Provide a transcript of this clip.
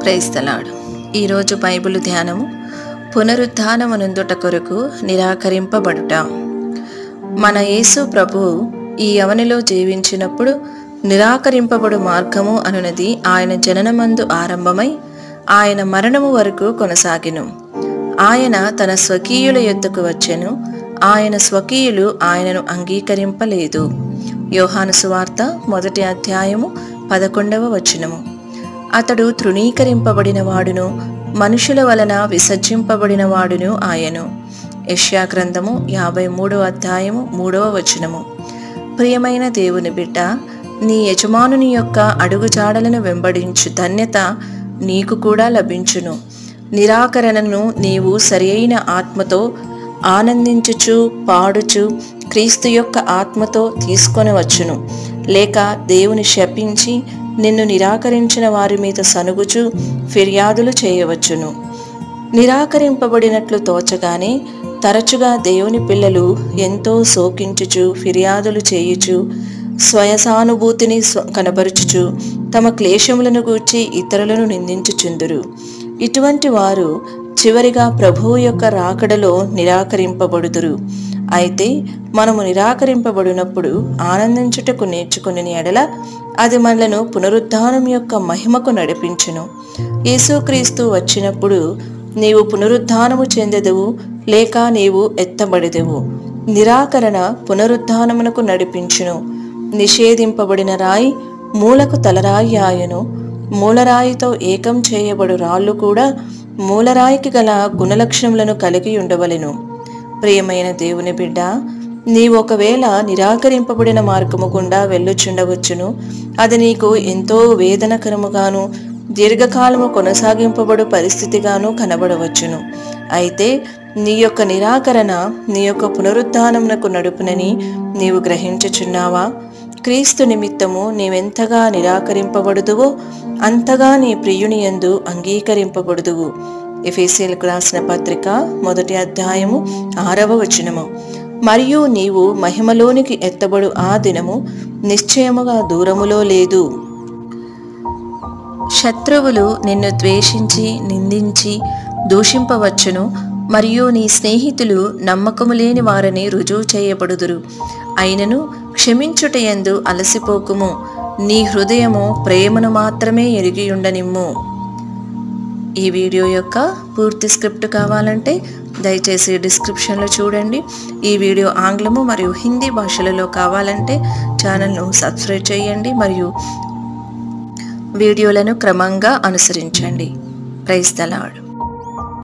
Praise the Lord. ఈరోజు Bible ధ్యానము పునరుత్థానమునందుట కొరకు నిరాకరింపబడుట. మన యేసు ప్రభువు ఈ యవనిలో జీవించినప్పుడు నిరాకరింపబడు మార్గము అనునది ఆయన జననమందు ఆరంభమై ఆయన మరణము వరకు కొనసాగిను. ఆయన తన స్వకీయుల యొద్దకు వచ్చెను, ఆయన స్వకీయులు ఆయనను అంగీకరింపలేదు. యోహాను సువార్త 1వ అధ్యాయము 11వ వచనము. అతడు తృణీకరింపబడిన వాడును, మనుషుల వలన విసర్జింపబడిన వాడును ఆయను. యెషయా గ్రంథము 53వ అధ్యాయము 3వ వచనము. ప్రియమైన దేవుని బిడ్డ, నీ యజమానుని యొక్క అడుగుజాడలను వెంబడించు ధన్యత నీకు కూడా లభించును. నిరాకరణను నీవు సరియైన ఆత్మతో ఆనందించుచు పాడుచు క్రీస్తు యొక్క ఆత్మతో తీసుకొనవచ్చును. లేక దేవుని శపించి నిన్ను నిరాకరించిన వారి మీద సనుగుచు ఫిర్యాదులు చేయవచ్చును. నిరాకరింపబడినట్లు తోచగానే తరచుగా దేవుని పిల్లలు ఎంతో శోకించుచు ఫిర్యాదులు చేయుచు స్వయసానుభూతిని కనబరుచుచు తమ క్లేశములను గూర్చి ఇతరులను నిందించుచుందురు. ఇటువంటి వారు చివరిగా ప్రభువు యొక్క రాకడలో నిరాకరింపబడుదురు. అయితే మనము నిరాకరింపబడినప్పుడు ఆనందించుటకు నేర్చుకుని ఎడల అది మనలను పునరుద్ధానం యొక్క మహిమకు నడిపించును. యేసుక్రీస్తు వచ్చినప్పుడు నీవు పునరుద్ధానము చెందెదవు, లేక నీవు ఎత్తబడెదవు. నిరాకరణ పునరుద్ధానమునకు నడిపించును. నిషేధింపబడిన రాయి మూలకు తలరాయి ఆయను. మూలరాయితో ఏకం చేయబడు రాళ్ళు కూడా మూలరాయికి గల గుణలక్షణములను కలిగి ఉండవలెను. ప్రియమైన దేవుని బిడ్డ, నీవు ఒకవేళ నిరాకరింపబడిన మార్గము గుండా వెళ్ళుచుండవచ్చును. అది నీకు ఎంతో వేదనకరముగాను దీర్ఘకాలము కొనసాగింపబడు పరిస్థితిగాను కనబడవచ్చును. అయితే నీ యొక్క నిరాకరణ నీ యొక్క పునరుద్ధానమునకు నడుపునని నీవు గ్రహించుచున్నావా? క్రీస్తు నిమిత్తము నీవెంతగా నిరాకరింపబడుదువో అంతగా నీ ప్రియుని యందు అంగీకరింపబడుదువు. ఎఫెసీయులకు రాసిన పత్రిక 1వ అధ్యాయము 6వ వచనము. మరియు నీవు మహిమలోనికి ఎత్తబడు ఆ దినము నిశ్చయముగా దూరములో లేదు. శత్రువులు నిన్ను ద్వేషించి నిందించి దూషింపవచ్చును, మరియు నీ స్నేహితులు నమ్మకము లేని వారని రుజువు చేయబడుదురు. అయినను క్షమించుటయందు అలసిపోకుము. నీ హృదయము ప్రేమను మాత్రమే ఎరిగియుండనిమ్ము. ఈ వీడియో యొక్క పూర్తి స్క్రిప్ట్ కావాలంటే దయచేసి డిస్క్రిప్షన్లో చూడండి. ఈ వీడియో ఆంగ్లము మరియు హిందీ భాషలలో కావాలంటే ఛానల్ను సబ్స్క్రైబ్ చేయండి మరియు వీడియోలను క్రమంగా అనుసరించండి. Praise the lord.